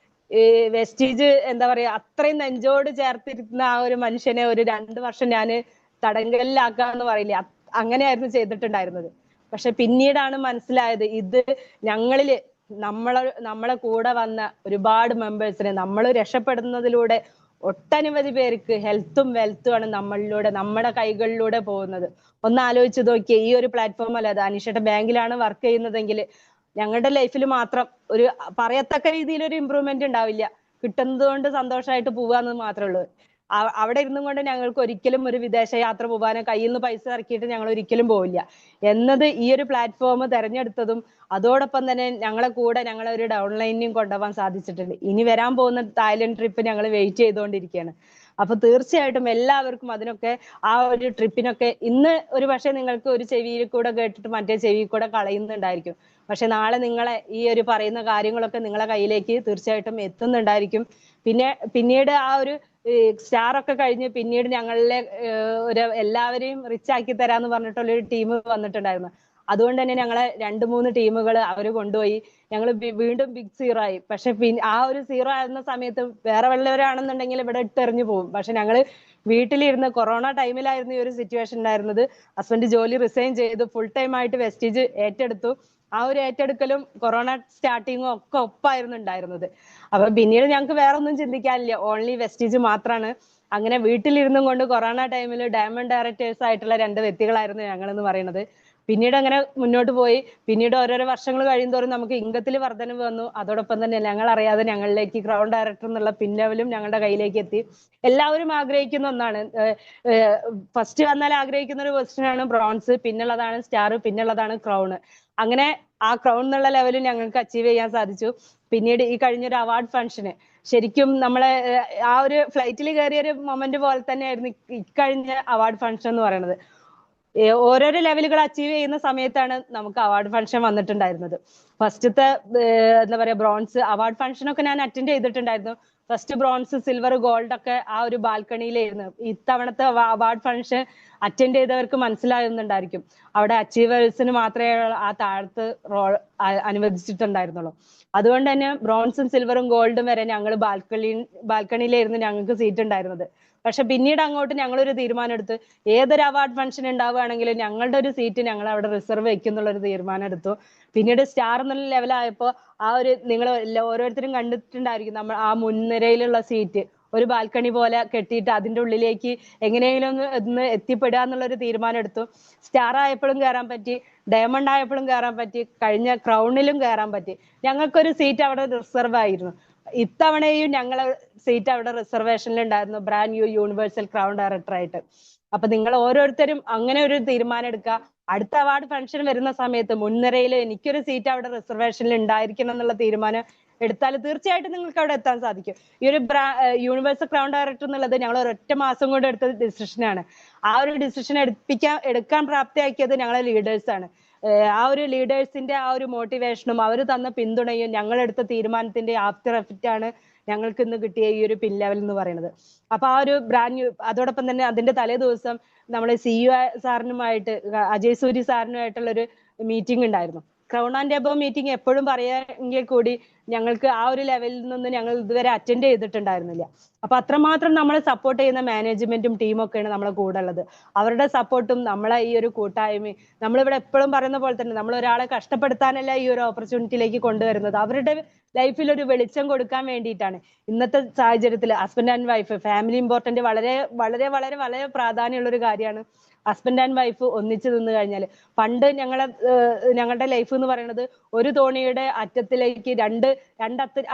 ഈ വെസ്റ്റീജ് എന്താ പറയാ, അത്രയും നെഞ്ചോട് ചേർത്തിരുന്ന ആ ഒരു മനുഷ്യനെ ഒരു 2 വർഷം ഞാന് തടങ്കലിലാക്കാന്ന് പറയില്ല, അങ്ങനെയായിരുന്നു ചെയ്തിട്ടുണ്ടായിരുന്നത്. പക്ഷെ പിന്നീടാണ് മനസ്സിലായത് ഇത് ഞങ്ങളില് നമ്മളെ കൂടെ വന്ന ഒരുപാട് മെമ്പേഴ്സിനെ നമ്മൾ രക്ഷപ്പെടുന്നതിലൂടെ ഒട്ടനവധി പേർക്ക് ഹെൽത്തും വെൽത്തും ആണ് നമ്മളിലൂടെ നമ്മുടെ കൈകളിലൂടെ പോകുന്നത്. ഒന്ന് ആലോചിച്ച് നോക്കിയേ, ഈ ഒരു പ്ലാറ്റ്ഫോം അല്ല, അത് അനീഷയുടെ ബാങ്കിലാണ് വർക്ക് ചെയ്യുന്നതെങ്കിൽ ഞങ്ങളുടെ ലൈഫിൽ മാത്രം ഒരു പറയത്തക്ക രീതിയിൽ ഒരു ഇമ്പ്രൂവ്മെന്റ് ഉണ്ടാവില്ല. കിട്ടുന്നത് കൊണ്ട് സന്തോഷമായിട്ട് പോവാന്ന് മാത്രമേ ഉള്ളൂ. അവിടെ ഇരുന്നും കൊണ്ട് ഞങ്ങൾക്ക് ഒരിക്കലും ഒരു വിദേശ യാത്ര പോകാനോ കയ്യിൽ നിന്ന് പൈസ ഇറക്കിയിട്ട് ഞങ്ങൾ ഒരിക്കലും പോവില്ല എന്നത് ഈ ഒരു പ്ലാറ്റ്ഫോം തെരഞ്ഞെടുത്തതും അതോടൊപ്പം തന്നെ ഞങ്ങളെ കൂടെ ഞങ്ങളെ ഒരു ഡൗൺലൈനിനും കൊണ്ടുപോകാൻ സാധിച്ചിട്ടുണ്ട്. ഇനി വരാൻ പോകുന്ന തായ്ലൻഡ് ട്രിപ്പ് ഞങ്ങൾ വെയിറ്റ് ചെയ്തുകൊണ്ടിരിക്കുകയാണ്. അപ്പൊ തീർച്ചയായിട്ടും എല്ലാവർക്കും അതിനൊക്കെ ആ ഒരു ട്രിപ്പിനൊക്കെ ഇന്ന് ഒരു പക്ഷെ നിങ്ങൾക്ക് ഒരു ചെവിയിൽ കൂടെ കേട്ടിട്ട് മറ്റേ ചെവിയിൽ കൂടെ കളയുന്നുണ്ടായിരിക്കും. പക്ഷെ നാളെ നിങ്ങളെ ഈ ഒരു പറയുന്ന കാര്യങ്ങളൊക്കെ നിങ്ങളെ കയ്യിലേക്ക് തീർച്ചയായിട്ടും എത്തുന്നുണ്ടായിരിക്കും. പിന്നീട് ആ ഒരു സ്റ്റാർ ഒക്കെ കഴിഞ്ഞ് പിന്നീട് ഞങ്ങളിലെ ഒരു എല്ലാവരെയും റിച്ച് ആക്കി തരാന്ന് പറഞ്ഞിട്ടുള്ള ഒരു ടീം വന്നിട്ടുണ്ടായിരുന്നു. അതുകൊണ്ട് തന്നെ ഞങ്ങളെ 2-3 ടീമുകൾ അവർ കൊണ്ടുപോയി. ഞങ്ങൾ വീണ്ടും ബിഗ് സീറോ ആയി. പക്ഷെ ആ ഒരു സീറോ ആയിരുന്ന സമയത്ത് വേറെ വല്ലവരാണെന്നുണ്ടെങ്കിൽ ഇവിടെ ഇട്ടെറിഞ്ഞു പോകും. പക്ഷെ ഞങ്ങള് വീട്ടിലിരുന്ന് കൊറോണ ടൈമിലായിരുന്നു ഈ ഒരു സിറ്റുവേഷൻ ഉണ്ടായിരുന്നത്. ഹസ്ബൻഡ് ജോലി റിസൈൻ ചെയ്ത് ഫുൾ ടൈം ആയിട്ട് വെസ്റ്റീജ് ഏറ്റെടുത്തു. ആ ഒരു ഏറ്റെടുക്കലും കൊറോണ സ്റ്റാർട്ടിങ്ങും ഒക്കെ ഒപ്പായിരുന്നു ഉണ്ടായിരുന്നത്. അപ്പൊ പിന്നീട് ഞങ്ങൾക്ക് വേറെ ഒന്നും ചിന്തിക്കാനില്ല, ഓൺലി വെസ്റ്റീജ് മാത്രമാണ്. അങ്ങനെ വീട്ടിലിരുന്നും കൊണ്ട് കൊറോണ ടൈമിൽ ഡയമണ്ട് ഡയറക്ടേഴ്സ് ആയിട്ടുള്ള 2 വ്യക്തികളായിരുന്നു ഞങ്ങൾ എന്ന് പറയുന്നത്. പിന്നീട് അങ്ങനെ മുന്നോട്ട് പോയി. പിന്നീട് ഓരോരോ വർഷങ്ങൾ കഴിയുന്തോറും നമുക്ക് ഇൻകത്തിൽ വർധനവ് വന്നു. അതോടൊപ്പം തന്നെ ഞങ്ങൾ അറിയാതെ ഞങ്ങളിലേക്ക് ക്രൗൺ ഡയറക്ടർ എന്നുള്ള പിന്നവലും ഞങ്ങളുടെ കയ്യിലേക്ക് എത്തി. എല്ലാവരും ആഗ്രഹിക്കുന്ന ഒന്നാണ്, ഫസ്റ്റ് വന്നാൽ ആഗ്രഹിക്കുന്ന ഒരു പൊസിഷനാണ് ബ്രോൺസ്, പിന്നുള്ളതാണ് സ്റ്റാർ, പിന്നുള്ളതാണ് ക്രൗൺ. അങ്ങനെ ആ ക്രൗൺ എന്നുള്ള ലെവലിൽ ഞങ്ങൾക്ക് അച്ചീവ് ചെയ്യാൻ സാധിച്ചു. പിന്നീട് ഈ കഴിഞ്ഞൊരു അവാർഡ് ഫംഗ്ഷന് ശരിക്കും നമ്മളെ ആ ഒരു ഫ്ലൈറ്റിൽ കയറിയ ഒരു മൊമെന്റ് പോലെ തന്നെയായിരുന്നു ഇക്കഴിഞ്ഞ അവാർഡ് ഫംഗ്ഷൻ എന്ന് പറയുന്നത്. ഓരോരോ ലെവലുകൾ അച്ചീവ് ചെയ്യുന്ന സമയത്താണ് നമുക്ക് അവാർഡ് ഫംഗ്ഷൻ വന്നിട്ടുണ്ടായിരുന്നത്. ഫസ്റ്റത്തെ എന്താ പറയാ ബ്രോൺസ് അവാർഡ് ഫംഗ്ഷനൊക്കെ ഞാൻ അറ്റൻഡ് ചെയ്തിട്ടുണ്ടായിരുന്നു. ഫസ്റ്റ് ബ്രോൺസ്, സിൽവർ, ഗോൾഡ് ഒക്കെ ആ ഒരു ബാൽക്കണിയിലായിരുന്നു. ഇത്തവണത്തെ അവാർഡ് ഫംഗ്ഷൻ അറ്റൻഡ് ചെയ്തവർക്ക് മനസ്സിലാകുന്നുണ്ടായിരിക്കും, അവിടെ അച്ചീവേഴ്സിന് മാത്രമേ ആ താഴത്ത് അനുവദിച്ചിട്ടുണ്ടായിരുന്നുള്ളൂ. അതുകൊണ്ട് തന്നെ ബ്രോൺസും സിൽവറും ഗോൾഡും വരെ ഞങ്ങൾ ബാൽക്കണിയിലായിരുന്നു ഞങ്ങൾക്ക് സീറ്റ് ഉണ്ടായിരുന്നത്. പക്ഷെ പിന്നീട് അങ്ങോട്ട് ഞങ്ങളൊരു തീരുമാനം എടുത്ത് ഏതൊരു അവാർഡ് ഫംഗ്ഷൻ ഉണ്ടാവുകയാണെങ്കിലും ഞങ്ങളുടെ ഒരു സീറ്റ് ഞങ്ങൾ അവിടെ റിസർവ് വെക്കുന്നുള്ള ഒരു തീരുമാനം എടുത്തു. പിന്നീട് സ്റ്റാർ എന്നുള്ള ലെവലായപ്പോ ആ ഒരു നിങ്ങൾ ഓരോരുത്തരും കണ്ടിട്ടുണ്ടായിരിക്കും, നമ്മൾ ആ മുൻനിരയിലുള്ള സീറ്റ് ഒരു ബാൽക്കണി പോലെ കെട്ടിയിട്ട് അതിന്റെ ഉള്ളിലേക്ക് എങ്ങനെയെങ്കിലും ഒന്ന് എത്തിപ്പെടുക എന്നുള്ളൊരു തീരുമാനം എടുത്തു. സ്റ്റാർ ആയപ്പോഴും കയറാൻ പറ്റി, ഡയമണ്ട് ആയപ്പോഴും കയറാൻ പറ്റി, കഴിഞ്ഞ ക്രൗണിലും കയറാൻ പറ്റി. ഞങ്ങൾക്കൊരു സീറ്റ് അവിടെ റിസർവ് ആയിരുന്നു. ഇത്തവണയും ഞങ്ങളെ സീറ്റ് അവിടെ റിസർവേഷനിൽ ഉണ്ടായിരുന്നു, brand new universal crown director ആയിട്ട്. അപ്പൊ നിങ്ങൾ ഓരോരുത്തരും അങ്ങനെ ഒരു തീരുമാനം എടുക്കുക. അടുത്ത അവാർഡ് ഫംഗ്ഷൻ വരുന്ന സമയത്ത് മുൻനിരയിൽ എനിക്കൊരു സീറ്റ് അവിടെ റിസർവേഷനിൽ ഉണ്ടായിരിക്കണം എന്നുള്ള തീരുമാനം എടുത്താൽ തീർച്ചയായിട്ടും നിങ്ങൾക്ക് അവിടെ എത്താൻ സാധിക്കും. ഈ ഒരു യൂണിവേഴ്സൽ ക്രൗൺ ഡയറക്ടർ എന്നുള്ളത് ഞങ്ങൾ ഒരൊറ്റ മാസം കൊണ്ട് എടുത്ത ഡിസിഷനാണ്. ആ ഒരു ഡിസിഷൻ എടുക്കാൻ പ്രാപ്തിയാക്കിയത് ഞങ്ങളെ ലീഡേഴ്സാണ്. ആ ഒരു ലീഡേഴ്സിന്റെ ആ ഒരു മോട്ടിവേഷനും അവർ തന്ന പിന്തുണയും ഞങ്ങളെടുത്ത തീരുമാനത്തിന്റെ ആഫ്റ്റർ എഫക്റ്റ് ആണ് ഞങ്ങൾക്ക് ഇന്ന് കിട്ടിയ ഈ ഒരു പിൻ ലെവൽ എന്ന് പറയുന്നത്. അപ്പൊ ആ ഒരു അതോടൊപ്പം തന്നെ അതിന്റെ തലേ ദിവസം നമ്മളെ CEO സാറിനുമായിട്ട് അജയ് സൂരി സാറിനുമായിട്ടുള്ള ഒരു മീറ്റിംഗ് ഉണ്ടായിരുന്നു. ക്രൗൺ ആൻഡ് എബവ് മീറ്റിംഗ് എപ്പോഴും പറയാമെങ്കിൽ കൂടി ഞങ്ങൾക്ക് ആ ഒരു ലെവലിൽ നിന്ന് ഞങ്ങൾ ഇതുവരെ അറ്റൻഡ് ചെയ്തിട്ടുണ്ടായിരുന്നില്ല. അപ്പൊ അത്രമാത്രം നമ്മളെ സപ്പോർട്ട് ചെയ്യുന്ന മാനേജ്മെന്റും ടീമും ഒക്കെയാണ് നമ്മളെ കൂടെ ഉള്ളത്. അവരുടെ സപ്പോർട്ടും നമ്മളെ ഈ ഒരു കൂട്ടായ്മയും, നമ്മളിവിടെ എപ്പോഴും പറയുന്ന പോലെ തന്നെ നമ്മൾ ഒരാളെ കഷ്ടപ്പെടുത്താനല്ല ഈ ഒരു ഓപ്പർച്യൂണിറ്റിയിലേക്ക് കൊണ്ടുവരുന്നത്, അവരുടെ ലൈഫിൽ ഒരു വെളിച്ചം കൊടുക്കാൻ വേണ്ടിയിട്ടാണ്. ഇന്നത്തെ സാഹചര്യത്തിൽ husband and wife, family important വളരെ വളരെ വളരെ വളരെ പ്രാധാന്യമുള്ള ഒരു കാര്യമാണ്. ഹസ്ബൻഡ് ആൻഡ് വൈഫ് ഒന്നിച്ചു നിന്ന് കഴിഞ്ഞാൽ, പണ്ട് ഞങ്ങളുടെ ലൈഫ് എന്ന് പറയുന്നത് ഒരു തോണിയുടെ അറ്റത്തിലേക്ക്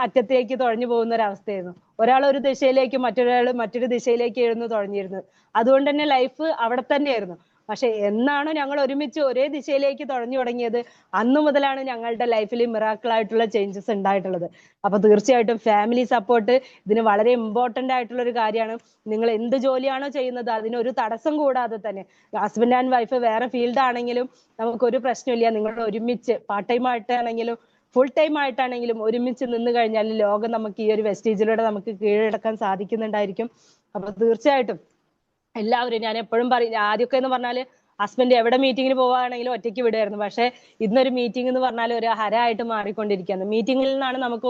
അറ്റത്തിലേക്ക് തുഴഞ്ഞു പോകുന്ന ഒരു അവസ്ഥയായിരുന്നു. ഒരാൾ ഒരു ദിശയിലേക്ക് മറ്റൊരാൾ മറ്റൊരു ദിശയിലേക്കായിരുന്നു തുഴഞ്ഞിരുന്നത്. അതുകൊണ്ട് തന്നെ ലൈഫ് അവിടെ തന്നെയായിരുന്നു. പക്ഷെ എന്നാണോ ഞങ്ങൾ ഒരുമിച്ച് ഒരേ ദിശയിലേക്ക് തുഴഞ്ഞു തുടങ്ങിയത്, അന്നു മുതലാണ് ഞങ്ങളുടെ ലൈഫിൽ മിറാക്കിൾ ആയിട്ടുള്ള ചേഞ്ചസ് ഉണ്ടായിട്ടുള്ളത്. അപ്പൊ തീർച്ചയായിട്ടും ഫാമിലി സപ്പോർട്ട് ഇതിന് വളരെ ഇമ്പോർട്ടന്റ് ആയിട്ടുള്ള ഒരു കാര്യമാണ്. നിങ്ങൾ എന്ത് ജോലിയാണോ ചെയ്യുന്നത് അതിനൊരു തടസ്സം കൂടാതെ തന്നെ, ഹസ്ബൻഡ് ആൻഡ് വൈഫ് വേറെ ഫീൽഡ് ആണെങ്കിലും നമുക്കൊരു പ്രശ്നമില്ല, നിങ്ങൾ ഒരുമിച്ച് പാർട്ട് ടൈം ആയിട്ടാണെങ്കിലും ഫുൾ ടൈം ആയിട്ടാണെങ്കിലും ഒരുമിച്ച് നിന്ന് കഴിഞ്ഞാൽ ലോകം നമുക്ക് ഈ ഒരു വെസ്റ്റേജിലൂടെ നമുക്ക് കീഴടക്കാൻ സാധിക്കുന്നുണ്ടായിരിക്കും. അപ്പൊ തീർച്ചയായിട്ടും എല്ലാവരും, ഞാൻ എപ്പോഴും പറയും, ആദ്യമൊക്കെ എന്ന് പറഞ്ഞാല് ഹസ്ബൻഡ് എവിടെ മീറ്റിങ്ങിന് പോവുകയാണെങ്കിലും ഒറ്റയ്ക്ക് വിടുമായിരുന്നു. പക്ഷെ ഇന്നൊരു മീറ്റിംഗ് എന്ന് പറഞ്ഞാൽ ഒരു ഹരമായിട്ട് മാറിക്കൊണ്ടിരിക്കുകയാണ്. മീറ്റിങ്ങിൽ നിന്നാണ് നമുക്ക്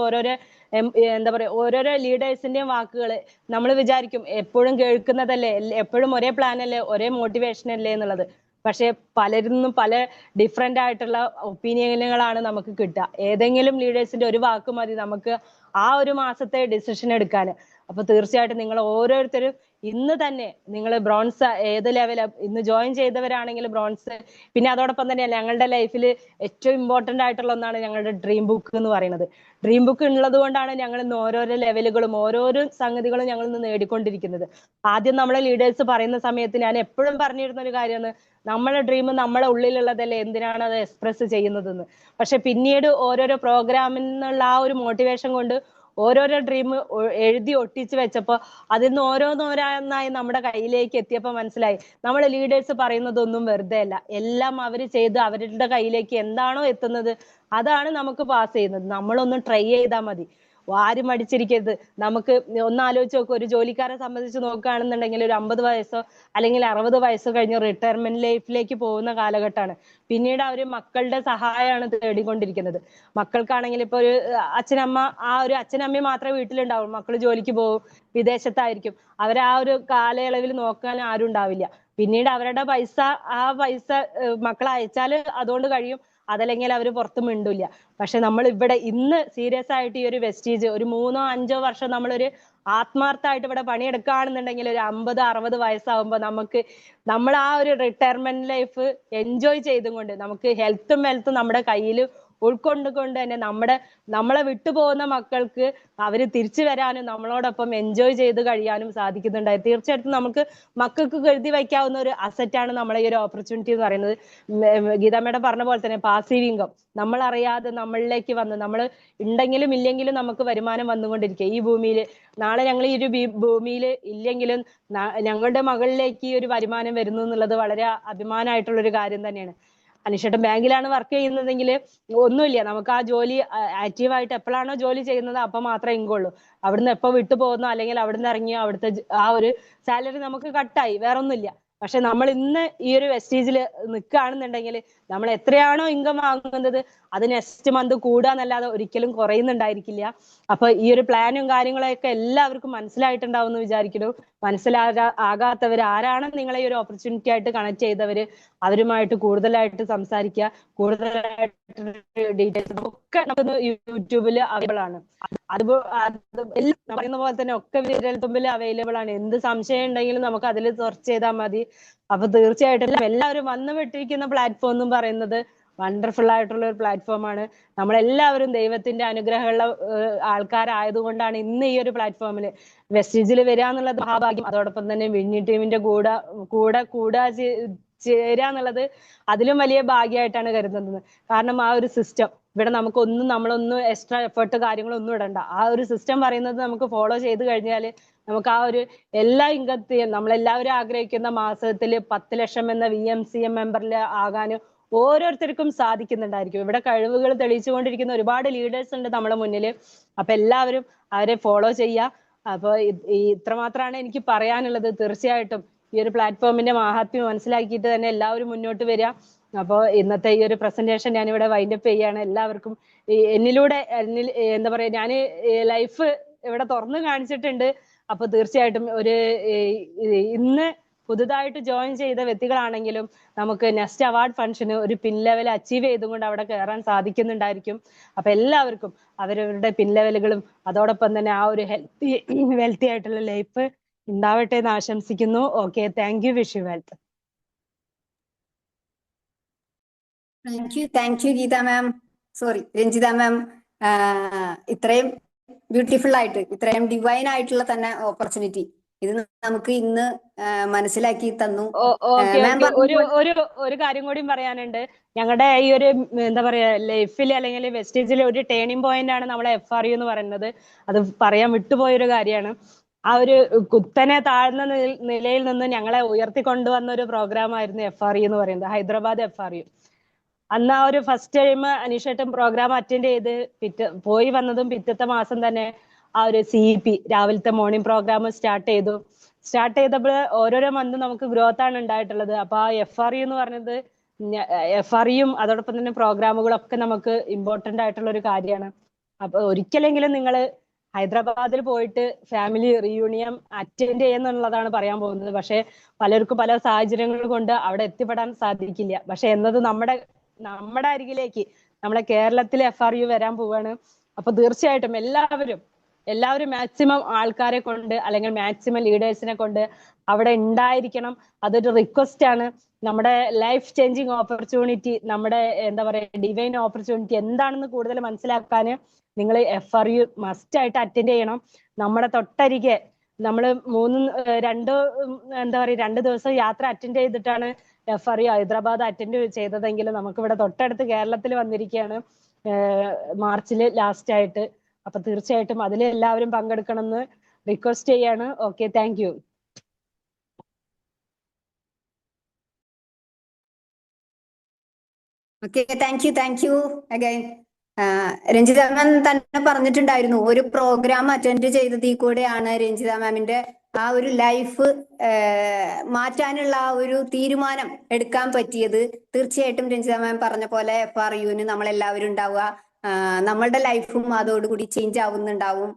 എന്താ പറയാ ഓരോരോ ലീഡേഴ്സിന്റെയും വാക്കുകൾ നമ്മൾ വിചാരിക്കും എപ്പോഴും കേൾക്കുന്നതല്ലേ, എപ്പോഴും ഒരേ പ്ലാൻ അല്ലേ, ഒരേ മോട്ടിവേഷൻ അല്ലേ എന്നുള്ളത്. പക്ഷെ പലരിൽ നിന്നും പല ഡിഫറെന്റ് ആയിട്ടുള്ള ഒപ്പീനിയനുകളാണ് നമുക്ക് കിട്ടുക. ഏതെങ്കിലും ലീഡേഴ്സിന്റെ ഒരു വാക്ക് മതി നമുക്ക് ആ ഒരു മാസത്തെ ഡിസിഷൻ എടുക്കാൻ. അപ്പൊ തീർച്ചയായിട്ടും നിങ്ങൾ ഓരോരുത്തരും ഇന്ന് തന്നെ നിങ്ങൾ ബ്രോൺസ് ഏത് ലെവൽ ഇന്ന് ജോയിൻ ചെയ്തവരാണെങ്കിൽ ബ്രോൺസ്, പിന്നെ അതോടൊപ്പം തന്നെ ഞങ്ങളുടെ ലൈഫിൽ ഏറ്റവും ഇമ്പോർട്ടന്റ് ആയിട്ടുള്ള ഒന്നാണ് ഞങ്ങളുടെ ഡ്രീം ബുക്ക് എന്ന് പറയുന്നത്. ഡ്രീം ബുക്ക് ഉള്ളത് കൊണ്ടാണ് ഞങ്ങൾ ഇന്ന് ഓരോരോ ലെവലുകളും ഓരോരോ സംഗതികളും ഞങ്ങൾ ഇന്ന് നേടിക്കൊണ്ടിരിക്കുന്നത്. ആദ്യം നമ്മളെ ലീഡേഴ്സ് പറയുന്ന സമയത്ത് ഞാൻ എപ്പോഴും പറഞ്ഞിരുന്ന ഒരു കാര്യമാണ്, നമ്മളെ ഡ്രീം നമ്മളെ ഉള്ളിലുള്ളതല്ലേ, എന്തിനാണ് അത് എക്സ്പ്രസ് ചെയ്യുന്നതെന്ന്. പക്ഷെ പിന്നീട് ഓരോരോ പ്രോഗ്രാമിൽ നിന്നുള്ള ആ ഒരു മോട്ടിവേഷൻ കൊണ്ട് ഓരോരോ ഡ്രീം എഴുതി ഒട്ടിച്ച് വെച്ചപ്പോ അതിൽ നിന്ന് ഓരോന്നോരോന്നായി നമ്മുടെ കയ്യിലേക്ക് എത്തിയപ്പോ മനസ്സിലായി നമ്മളെ ലീഡേഴ്സ് പറയുന്നതൊന്നും വെറുതെ അല്ല, എല്ലാം അവർ ചെയ്ത് അവരുടെ കയ്യിലേക്ക് എന്താണോ എത്തുന്നത് അതാണ് നമുക്ക് പാസ് ചെയ്യുന്നത്. നമ്മളൊന്ന് ട്രൈ ചെയ്താൽ മതി, ആരും മടിച്ചിരിക്കരുത്. നമുക്ക് ഒന്ന് ആലോചിച്ച് നോക്കുക, ഒരു ജോലിക്കാരെ സംബന്ധിച്ച് നോക്കുകയാണെന്നുണ്ടെങ്കിൽ ഒരു 50 വയസ്സോ അല്ലെങ്കിൽ 60 വയസ്സോ കഴിഞ്ഞ് റിട്ടയർമെന്റ് ലൈഫിലേക്ക് പോകുന്ന കാലഘട്ടമാണ്. പിന്നീട് അവര് മക്കളുടെ സഹായമാണ് തേടിക്കൊണ്ടിരിക്കുന്നത്. മക്കൾക്കാണെങ്കിൽ ഇപ്പൊ ഒരു അച്ഛനമ്മ, ആ ഒരു അച്ഛനമ്മയും മാത്രമേ വീട്ടിലുണ്ടാവും, മക്കള് ജോലിക്ക് പോകും, വിദേശത്തായിരിക്കും, അവരെ ആ ഒരു കാലയളവിൽ നോക്കാൻ ആരും ഉണ്ടാവില്ല. പിന്നീട് അവരുടെ ആ പൈസ മക്കളെ അയച്ചാല് അതുകൊണ്ട് കഴിയും, അതല്ലെങ്കിൽ അവർ പുറത്ത് മിണ്ടില്ല. പക്ഷെ നമ്മൾ ഇവിടെ ഇന്ന് സീരിയസ് ആയിട്ട് ഈ ഒരു വെസ്റ്റീജ് ഒരു 3-5 വർഷം നമ്മളൊരു ആത്മാർത്ഥമായിട്ട് ഇവിടെ പണിയെടുക്കുകയാണെന്നുണ്ടെങ്കിൽ ഒരു 50-60 വയസ്സാവുമ്പോൾ നമ്മൾ ആ ഒരു റിട്ടയർമെന്റ് ലൈഫ് എൻജോയ് ചെയ്തും കൊണ്ട് നമുക്ക് ഹെൽത്തും വെൽത്തും നമ്മുടെ കയ്യിൽ ഉൾക്കൊണ്ടുകൊണ്ട് തന്നെ നമ്മളെ വിട്ടുപോകുന്ന മക്കൾക്ക് അവര് തിരിച്ചു വരാനും നമ്മളോടൊപ്പം എൻജോയ് ചെയ്ത് കഴിയാനും സാധിക്കുന്നുണ്ടായി. തീർച്ചയായിട്ടും നമുക്ക് മക്കൾക്ക് കരുതി വയ്ക്കാവുന്ന ഒരു അസറ്റാണ് നമ്മളെ ഈ ഒരു ഓപ്പർച്യൂണിറ്റി എന്ന് പറയുന്നത്. ഗീതാ മേഡം പറഞ്ഞ പോലെ തന്നെ പാസീവ് ഇൻകം നമ്മൾ അറിയാതെ നമ്മളിലേക്ക് വന്ന്, നമ്മൾ ഉണ്ടെങ്കിലും ഇല്ലെങ്കിലും നമുക്ക് വരുമാനം വന്നുകൊണ്ടിരിക്കുക ഈ ഭൂമിയിൽ. നാളെ ഞങ്ങൾ ഈ ഒരു ഭൂമിയിൽ ഇല്ലെങ്കിലും ഞങ്ങളുടെ മകളിലേക്ക് ഈ ഒരു വരുമാനം വരുന്നു എന്നുള്ളത് വളരെ അഭിമാനമായിട്ടുള്ള ഒരു കാര്യം തന്നെയാണ്. അനീഷേട്ടൻ ബാങ്കിലാണ് വർക്ക് ചെയ്യുന്നതെങ്കിൽ ഒന്നുമില്ല, നമുക്ക് ആ ജോലി ആക്റ്റീവായിട്ട് എപ്പോഴാണോ ജോലി ചെയ്യുന്നത് അപ്പൊ മാത്രമേ ഇൻകം ഉള്ളൂ. അവിടുന്ന് എപ്പോ വിട്ടു പോകുന്നു അല്ലെങ്കിൽ അവിടുന്ന് ഇറങ്ങിയോ അവിടുത്തെ ആ ഒരു സാലറി നമുക്ക് കട്ടായി, വേറെ ഒന്നുമില്ല. പക്ഷെ നമ്മൾ ഇന്ന് ഈ ഒരു വെസ്റ്റീജിൽ നിൽക്കുകയാണെന്നുണ്ടെങ്കിൽ നമ്മൾ എത്രയാണോ ഇൻകം വാങ്ങുന്നത് അത് നെക്സ്റ്റ് മന്ത് കൂടാന്നല്ലാതെ ഒരിക്കലും കുറയുന്നുണ്ടായിരിക്കില്ല. അപ്പൊ ഈ ഒരു പ്ലാനും കാര്യങ്ങളൊക്കെ എല്ലാവർക്കും മനസ്സിലായിട്ടുണ്ടാവും എന്ന് വിചാരിക്കുന്നു. മനസ്സിലാകാത്തവർ ആരാണ് നിങ്ങളെ ഈ ഒരു ഓപ്പർച്യൂണിറ്റി ആയിട്ട് കണക്ട് ചെയ്തവര്, അവരുമായിട്ട് കൂടുതലായിട്ട് സംസാരിക്കുക, കൂടുതലായിട്ട് ഡീറ്റെയിൽസ് ഒക്കെ നമുക്ക് യൂട്യൂബിൽ അവൈലബിൾ ആണ്. അത് എല്ലാം പറയുന്ന പോലെ തന്നെ ഒക്കെ വിരൽത്തുമ്പിൽ അവൈലബിൾ ആണ്. എന്ത് സംശയം ഉണ്ടെങ്കിലും നമുക്ക് അതിൽ സെർച്ച് ചെയ്താൽ മതി. അപ്പൊ തീർച്ചയായിട്ടും എല്ലാവരും വന്നു വിട്ടിരിക്കുന്ന പ്ലാറ്റ്ഫോം എന്ന് പറയുന്നത് വണ്ടർഫുൾ ആയിട്ടുള്ള ഒരു പ്ലാറ്റ്ഫോമാണ്. നമ്മളെല്ലാവരും ദൈവത്തിന്റെ അനുഗ്രഹമുള്ള ആൾക്കാരായതുകൊണ്ടാണ് ഇന്ന് ഈ ഒരു പ്ലാറ്റ്ഫോമിൽ വെസ്റ്റീജിൽ വരിക എന്നുള്ളത് മഹാഭാഗ്യം. അതോടൊപ്പം തന്നെ വിന്നി ടീമിന്റെ കൂടെ ചേരുക എന്നുള്ളത് അതിലും വലിയ ഭാഗ്യമായിട്ടാണ് കരുതുന്നത്. കാരണം ആ ഒരു സിസ്റ്റം ഇവിടെ നമ്മളൊന്നും എക്സ്ട്രാ എഫേർട്ട് കാര്യങ്ങളൊന്നും ഇടണ്ട. ആ ഒരു സിസ്റ്റം പറയുന്നത് നമുക്ക് ഫോളോ ചെയ്ത് കഴിഞ്ഞാൽ നമുക്ക് ആ ഒരു എല്ലാ ഇൻകത്തെയും നമ്മളെല്ലാവരും ആഗ്രഹിക്കുന്ന മാസത്തിൽ 10 ലക്ഷം എന്ന VMCM മെമ്പറിൽ ആകാനും ഓരോരുത്തർക്കും സാധിക്കുന്നുണ്ടായിരിക്കും. ഇവിടെ കഴിവുകൾ തെളിയിച്ചുകൊണ്ടിരിക്കുന്ന ഒരുപാട് ലീഡേഴ്സ് ഉണ്ട് നമ്മളെ മുന്നിൽ. അപ്പൊ എല്ലാവരും അവരെ ഫോളോ ചെയ്യുക. അപ്പൊ ഇത്രമാത്രമാണ് എനിക്ക് പറയാനുള്ളത്. തീർച്ചയായിട്ടും ഈ ഒരു പ്ലാറ്റ്ഫോമിന്റെ മാഹാത്മ്യം മനസ്സിലാക്കിയിട്ട് തന്നെ എല്ലാവരും മുന്നോട്ട് വരിക. അപ്പോൾ ഇന്നത്തെ ഈ ഒരു പ്രസന്റേഷൻ ഞാനിവിടെ വൈൻഡപ്പ് ചെയ്യാണ്. എല്ലാവർക്കും എന്താ പറയാ, ഞാൻ ലൈഫ് ഇവിടെ തുറന്നു കാണിച്ചിട്ടുണ്ട്. അപ്പൊ തീർച്ചയായിട്ടും ഇന്ന് പുതുതായിട്ട് ജോയിൻ ചെയ്ത വ്യക്തികളാണെങ്കിലും നമുക്ക് നെക്സ്റ്റ് അവാർഡ് ഫംഗ്ഷന് ഒരു പിൻ ലെവൽ അച്ചീവ് ചെയ്തുകൊണ്ട് അവിടെ കയറാൻ സാധിക്കുന്നുണ്ടായിരിക്കും. അപ്പൊ എല്ലാവർക്കും അവരവരുടെ പിൻ ലെവലുകളും അതോടൊപ്പം തന്നെ ആ ഒരു വെൽത്തി ആയിട്ടുള്ള ലൈഫ് ഉണ്ടാവട്ടെ എന്ന് ആശംസിക്കുന്നു. Okay, thank you. Wish you wealth. Thank you Geetha ma'am, sorry Ranjitha ma'am. ഇത്രയും ബ്യൂട്ടിഫുൾ ആയിട്ട്, ഇത്രയും ഡിവൈൻ ആയിട്ടുള്ള തന്നെ ഓപ്പർച്യൂണിറ്റി ഇത് നമുക്ക് ഇന്ന് മനസ്സിലാക്കി തന്നു. ഒരു കാര്യം കൂടി പറയാനുണ്ട്. ഞങ്ങളുടെ ഈ ഒരു എന്താ പറയാ ലൈഫിൽ അല്ലെങ്കിൽ വെസ്റ്റേജിലെ ഒരു ടേണിംഗ് പോയിന്റ് ആണ് നമ്മളെ FRU എന്ന് പറയുന്നത്. അത് പറയാൻ വിട്ടുപോയൊരു കാര്യമാണ്. ആ ഒരു കുത്തനെ താഴ്ന്ന നിലയിൽ നിന്ന് ഞങ്ങളെ ഉയർത്തിക്കൊണ്ടുവന്ന ഒരു പ്രോഗ്രാം ആയിരുന്നു FRU എന്ന് പറയുന്നത്, ഹൈദരാബാദ് FRU. അന്ന് ആ ഒരു ഫസ്റ്റ് ടൈം അനീഷേട്ടൻ പ്രോഗ്രാം അറ്റൻഡ് ചെയ്ത് പോയി വന്നതും പിറ്റത്തെ മാസം തന്നെ ആ ഒരു CEP രാവിലത്തെ മോർണിംഗ് പ്രോഗ്രാം സ്റ്റാർട്ട് ചെയ്തപ്പോൾ ഓരോരോ മന്ത് നമുക്ക് ഗ്രോത്ത് ആണ് ഉണ്ടായിട്ടുള്ളത്. അപ്പൊ ആ FRU എന്ന് പറഞ്ഞത് FRUയും അതോടൊപ്പം തന്നെ പ്രോഗ്രാമുകളൊക്കെ നമുക്ക് ഇമ്പോർട്ടന്റ് ആയിട്ടുള്ള ഒരു കാര്യമാണ്. അപ്പൊ ഒരിക്കലെങ്കിലും നിങ്ങൾ ഹൈദരാബാദിൽ പോയിട്ട് ഫാമിലി റീയൂണിയൻ അറ്റൻഡ് ചെയ്യുന്നുള്ളതാണ് പറയാൻ പോകുന്നത്. പക്ഷെ പലർക്കും പല സാഹചര്യങ്ങൾ കൊണ്ട് അവിടെ എത്തിപ്പെടാൻ സാധിക്കില്ല. പക്ഷെ എന്നത് നമ്മുടെ അരികിലേക്ക് നമ്മളെ കേരളത്തിലെ FRU വരാൻ പോവാണ്. അപ്പൊ തീർച്ചയായിട്ടും എല്ലാവരും മാക്സിമം ആൾക്കാരെ കൊണ്ട് അല്ലെങ്കിൽ മാക്സിമം ലീഡേഴ്സിനെ കൊണ്ട് അവിടെ ഉണ്ടായിരിക്കണം. അതൊരു റിക്വസ്റ്റ് ആണ്. നമ്മുടെ ലൈഫ് ചേഞ്ചിങ് ഓപ്പർച്യൂണിറ്റി, നമ്മുടെ എന്താ പറയാ ഡിവൈൻ ഓപ്പർച്യൂണിറ്റി എന്താണെന്ന് കൂടുതൽ മനസ്സിലാക്കാൻ നിങ്ങൾ FRU മസ്റ്റ് ആയിട്ട് അറ്റൻഡ് ചെയ്യണം. നമ്മുടെ തൊട്ടരികെ നമ്മൾ 2 ദിവസം യാത്ര അറ്റൻഡ് ചെയ്തിട്ടാണ് FRU ഹൈദരാബാദ് അറ്റൻഡ് ചെയ്തതെങ്കിലും നമുക്കിവിടെ തൊട്ടടുത്ത് കേരളത്തിൽ വന്നിരിക്കുകയാണ് മാർച്ചിൽ ലാസ്റ്റ് ആയിട്ട്. അപ്പൊ തീർച്ചയായിട്ടും അതിൽ എല്ലാവരും പങ്കെടുക്കണം എന്ന് റിക്വസ്റ്റ് ചെയ്യാണ്. Okay, thank you. Okay, thank you again. Ranjitha ma'am തന്നെ പറഞ്ഞിട്ടുണ്ടായിരുന്നു, ഒരു പ്രോഗ്രാം അറ്റൻഡ് ചെയ്തതിൽ കൂടെയാണ് രഞ്ജിത മാമിന്റെ ആ ഒരു ലൈഫ് മാറ്റാനുള്ള ആ ഒരു തീരുമാനം എടുക്കാൻ പറ്റിയത്. തീർച്ചയായിട്ടും രഞ്ജിത മാം പറഞ്ഞ പോലെ FRUവിന് നമ്മളെല്ലാവരും ഉണ്ടാവുക, നമ്മളുടെ ലൈഫും അതോടുകൂടി ചേഞ്ച് ആവുന്നുണ്ടാവും.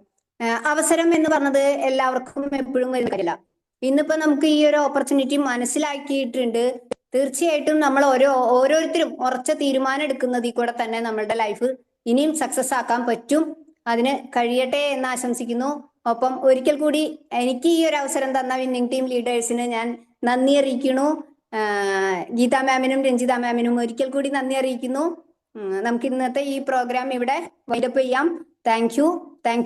അവസരം എന്ന് പറഞ്ഞത് എല്ലാവർക്കും എപ്പോഴും വരുന്നില്ല. ഇന്നിപ്പോ നമുക്ക് ഈ ഒരു ഓപ്പർച്യൂണിറ്റി മനസ്സിലാക്കിയിട്ടുണ്ട്. തീർച്ചയായിട്ടും നമ്മൾ ഓരോരുത്തരും ഉറച്ച തീരുമാനം എടുക്കുന്നതിൽ കൂടെ തന്നെ നമ്മളുടെ ലൈഫ് ഇനിയും സക്സസ് ആക്കാൻ പറ്റും. അതിന് കഴിയട്ടെ എന്ന് ആശംസിക്കുന്നു. ഒപ്പം ഒരിക്കൽ കൂടി എനിക്ക് ഈ ഒരു അവസരം തന്ന വിന്നിംഗ് ടീം ലീഡേഴ്സിന് ഞാൻ നന്ദി അറിയിക്കുന്നു. ഗീത മാമിനും രഞ്ജിത മാമിനും ഒരിക്കൽ കൂടി നന്ദി അറിയിക്കുന്നു. നമുക്ക് ഇന്നത്തെ ഈ പ്രോഗ്രാം ഇവിടെ വൈൻഡപ്പ് ചെയ്യാം. Thank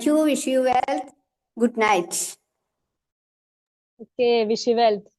you. Wish you wealth. Good night. Okay, wish you wealth.